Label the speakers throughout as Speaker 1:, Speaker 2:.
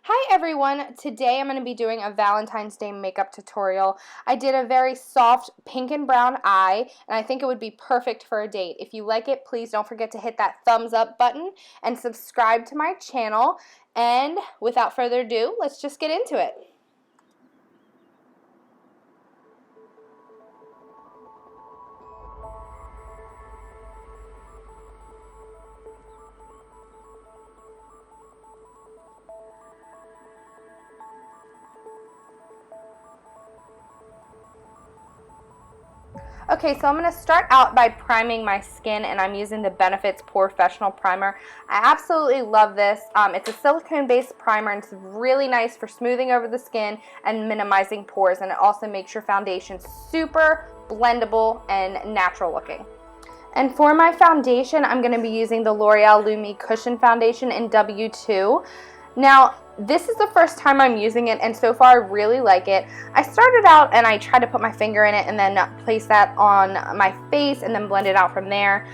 Speaker 1: Hi everyone, today I'm going to be doing a Valentine's Day makeup tutorial. I did a very soft pink and brown eye, and I think it would be perfect for a date. If you like it, please don't forget to hit that thumbs up button and subscribe to my channel. And without further ado, let's just get into it. Okay, so I'm going to start out by priming my skin, and I'm using the Benefits Professional Primer. I absolutely love this. It's a silicone-based primer, and it's really nice for smoothing over the skin and minimizing pores, and it also makes your foundation super blendable and natural looking. And for my foundation, I'm going to be using the L'Oreal Lumi Cushion Foundation in W2. Now, this is the first time I'm using it, and so far I really like it. I started out and I tried to put my finger in it and then place that on my face and then blend it out from there,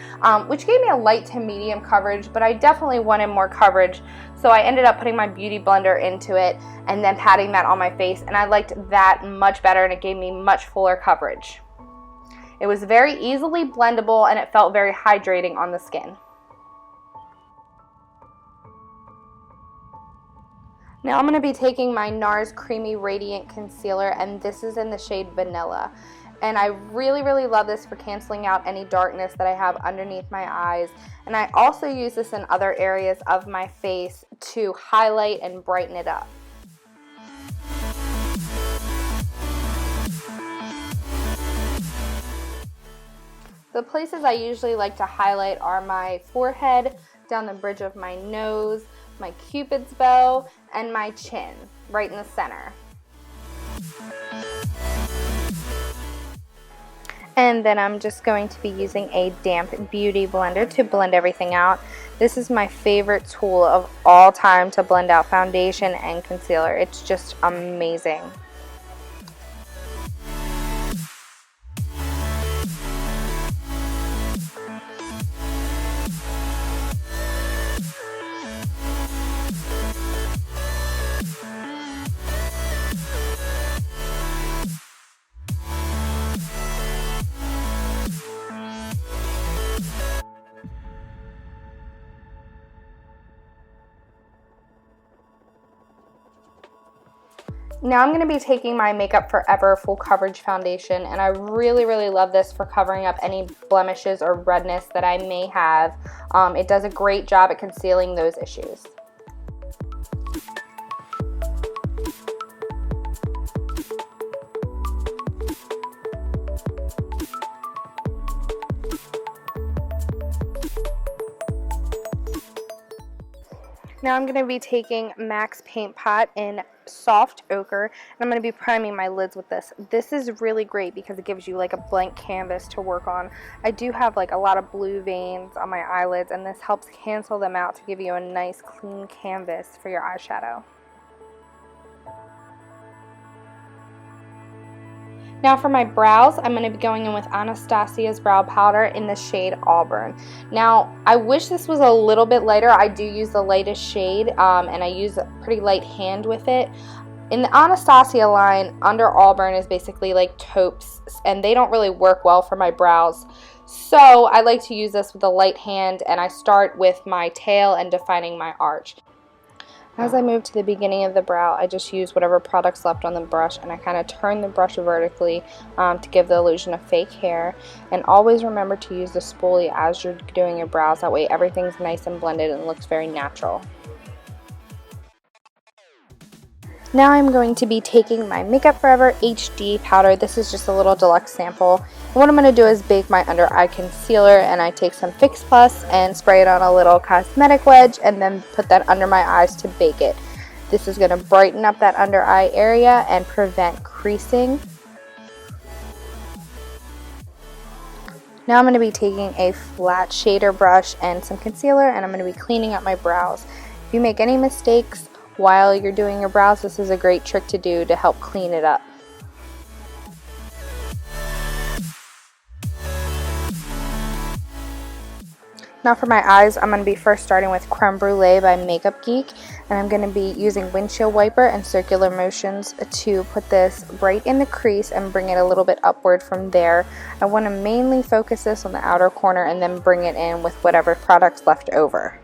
Speaker 1: which gave me a light to medium coverage, but I definitely wanted more coverage, so I ended up putting my beauty blender into it and then patting that on my face, and I liked that much better, and it gave me much fuller coverage. It was very easily blendable, and it felt very hydrating on the skin. Now I'm going to be taking my Nars Creamy Radiant Concealer, and this is in the shade Vanilla. And I really love this for canceling out any darkness that I have underneath my eyes. And I also use this in other areas of my face to highlight and brighten it up. The places I usually like to highlight are my forehead, down the bridge of my nose, my Cupid's bow, and my chin, right in the center. And then I'm just going to be using a damp beauty blender to blend everything out. This is my favorite tool of all time to blend out foundation and concealer. It's just amazing. Now I'm going to be taking my Makeup Forever Full Coverage Foundation, and I really love this for covering up any blemishes or redness that I may have. It does a great job at concealing those issues. Now I'm going to be taking MAC's Paint Pot in Soft Ochre, and I'm going to be priming my lids with this. This is really great because it gives you like a blank canvas to work on. I do have like a lot of blue veins on my eyelids, and this helps cancel them out to give you a nice clean canvas for your eyeshadow. Now for my brows, I'm going to be going in with Anastasia's Brow Powder in the shade Auburn. Now, I wish this was a little bit lighter. I do use the lightest shade, and I use a pretty light hand with it. In the Anastasia line, under Auburn is basically like taupes, and they don't really work well for my brows. So I like to use this with a light hand, and I start with my tail and defining my arch. As I move to the beginning of the brow, I just use whatever product's left on the brush, and I kind of turn the brush vertically to give the illusion of fake hair. And always remember to use the spoolie as you're doing your brows. That way everything's nice and blended and looks very natural. Now I'm going to be taking my Makeup Forever HD powder. This is just a little deluxe sample. And what I'm going to do is bake my under eye concealer, and I take some Fix Plus and spray it on a little cosmetic wedge and then put that under my eyes to bake it. This is going to brighten up that under eye area and prevent creasing. Now I'm going to be taking a flat shader brush and some concealer, and I'm going to be cleaning up my brows. If you make any mistakes while you're doing your brows, this is a great trick to do to help clean it up. Now for my eyes, I'm going to be first starting with Creme Brulee by Makeup Geek, and I'm going to be using windshield wiper and circular motions to put this right in the crease and bring it a little bit upward from there. I want to mainly focus this on the outer corner and then bring it in with whatever product's left over.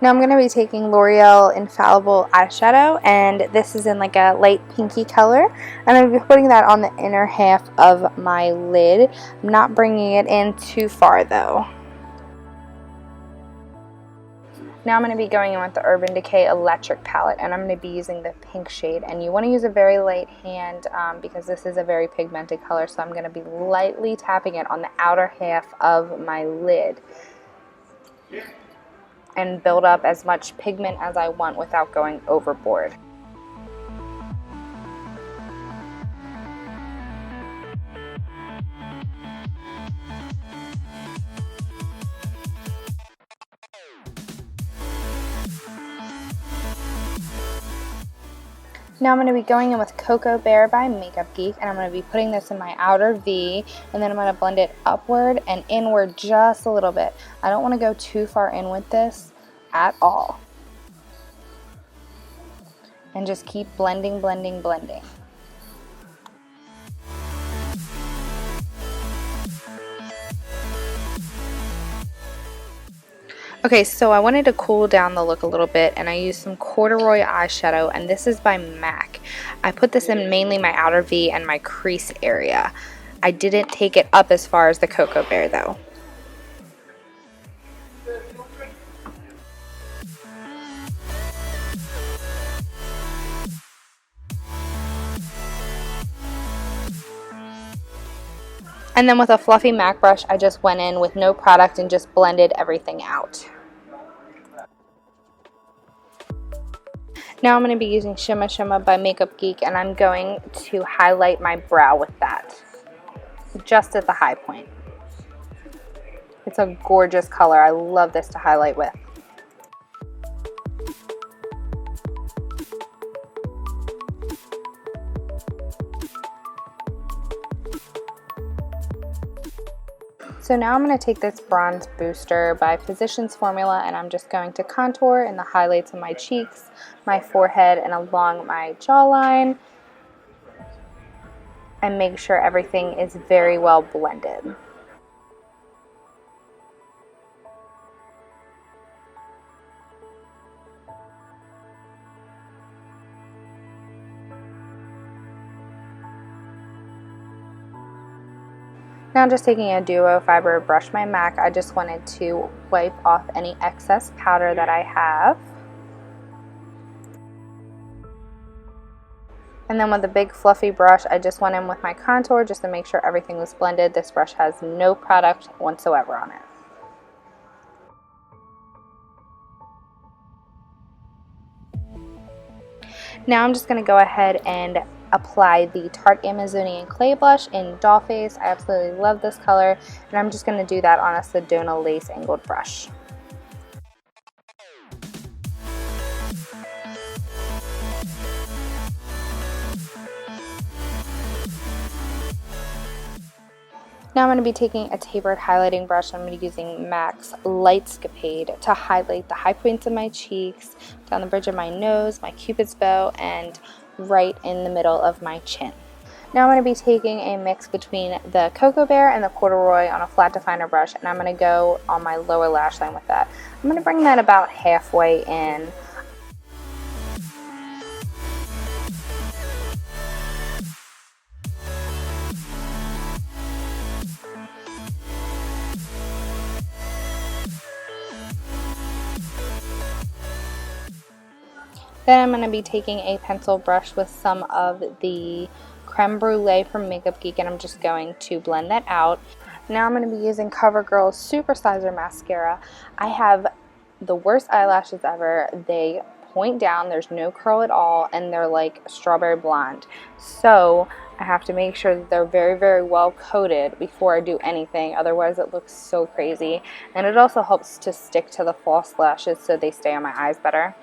Speaker 1: Now I'm going to be taking L'Oreal Infallible eyeshadow, and this is in like a light pinky color, and I'm going to be putting that on the inner half of my lid. I'm not bringing it in too far though. Now I'm going to be going in with the Urban Decay Electric palette, and I'm going to be using the pink shade, and you want to use a very light hand because this is a very pigmented color, so I'm going to be lightly tapping it on the outer half of my lid and build up as much pigment as I want without going overboard. Now I'm going to be going in with Cocoa Bear by Makeup Geek, and I'm going to be putting this in my outer V, and then I'm going to blend it upward and inward just a little bit. I don't want to go too far in with this at all. And just keep blending, blending, blending. Okay, so I wanted to cool down the look a little bit, and I used some Corduroy eyeshadow, and this is by MAC. I put this in mainly my outer V and my crease area. I didn't take it up as far as the Cocoa Bear though. And then with a fluffy MAC brush, I just went in with no product and just blended everything out. Now I'm going to be using Shimma by Makeup Geek, and I'm going to highlight my brow with that, just at the high point. It's a gorgeous color. I love this to highlight with. So now I'm going to take this bronze booster by Physicians Formula, and I'm just going to contour in the highlights of my cheeks, my forehead, and along my jawline, and make sure everything is very well blended. Now I'm just taking a duo fiber to brush my MAC. I just wanted to wipe off any excess powder that I have. And then with a big fluffy brush, I just went in with my contour just to make sure everything was blended. This brush has no product whatsoever on it. Now I'm just going to go ahead and apply the Tarte Amazonian Clay Blush in Dollface. I absolutely love this color, and I'm just going to do that on a Sedona lace angled brush. Now I'm going to be taking a tapered highlighting brush. I'm going to be using MAC's Lightscapade to highlight the high points of my cheeks, down the bridge of my nose, my cupid's bow, and right in the middle of my chin. Now I'm going to be taking a mix between the Cocoa Bear and the Corduroy on a flat definer brush, and I'm going to go on my lower lash line with that. I'm going to bring that about halfway in. Then I'm going to be taking a pencil brush with some of the Creme Brulee from Makeup Geek, and I'm just going to blend that out. Now I'm going to be using CoverGirl's SuperSizer mascara. I have the worst eyelashes ever. They point down, there's no curl at all, and they're like strawberry blonde. So I have to make sure that they're very, very well coated before I do anything, otherwise it looks so crazy. And it also helps to stick to the false lashes so they stay on my eyes better.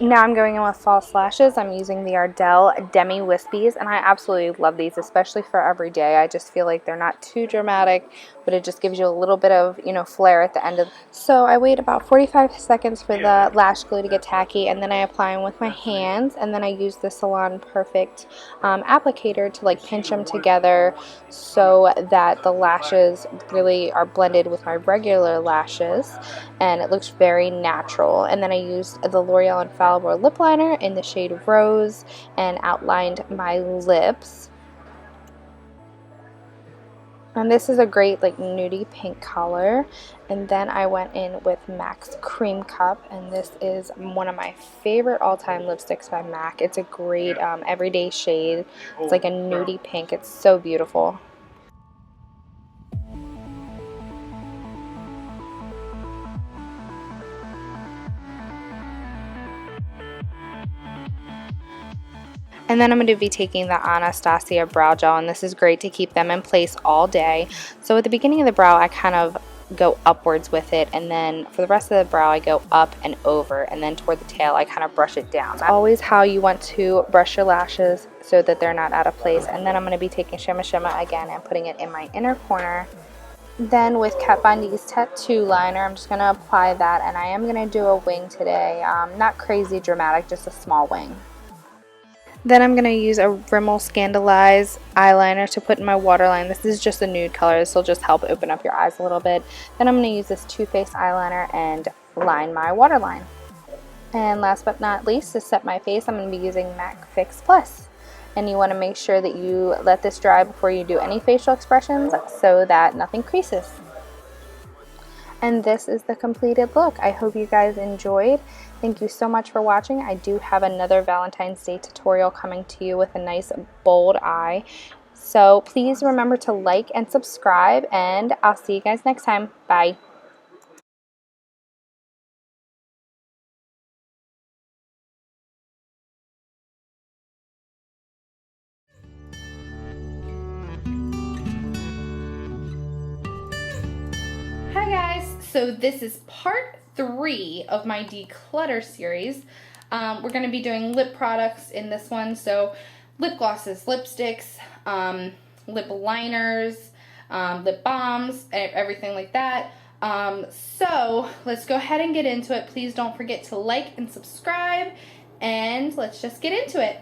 Speaker 1: Now I'm going in with false lashes. I'm using the Ardell Demi Wispies, and I absolutely love these, especially for every day. I just feel like they're not too dramatic, but it just gives you a little bit of, you know, flair at the end of. So I wait about 45 seconds for the lash glue to get tacky, and then I apply them with my hands, and then I use the Salon Perfect applicator to like pinch them together so that the lashes really are blended with my regular lashes, and it looks very natural. And then I used the Loreal Infallible lip liner in the shade Rose and outlined my lips. And this is a great like nudie pink color. And then I went in with MAC's Cream Cup, and this is one of my favorite all-time lipsticks by MAC. It's a great everyday shade. It's like a nudie pink. It's so beautiful. And then I'm going to be taking the Anastasia Brow Gel, and this is great to keep them in place all day. So at the beginning of the brow, I kind of go upwards with it, and then for the rest of the brow, I go up and over, and then toward the tail, I kind of brush it down. That's always how you want to brush your lashes so that they're not out of place. And then I'm going to be taking Shimma again and putting it in my inner corner. Then with Kat Von D's Tattoo Liner, I'm just going to apply that, and I am going to do a wing today. Not crazy dramatic, just a small wing. Then I'm going to use a Rimmel Scandaleuse eyeliner to put in my waterline. This is just a nude color. This will just help open up your eyes a little bit. Then I'm going to use this Too Faced eyeliner and line my waterline. And last but not least, to set my face, I'm going to be using MAC Fix Plus. And you want to make sure that you let this dry before you do any facial expressions so that nothing creases. And this is the completed look. I hope you guys enjoyed. Thank you so much for watching. I do have another Valentine's Day tutorial coming to you with a nice bold eye. So please remember to like and subscribe, and I'll see you guys next time. Bye. Hi guys, so this is part 3 of my declutter series. We're going to be doing lip products in this one, so lip glosses, lipsticks, lip liners, lip balms, everything like that. So let's go ahead and get into it. Please don't forget to like and subscribe, and let's just get into it.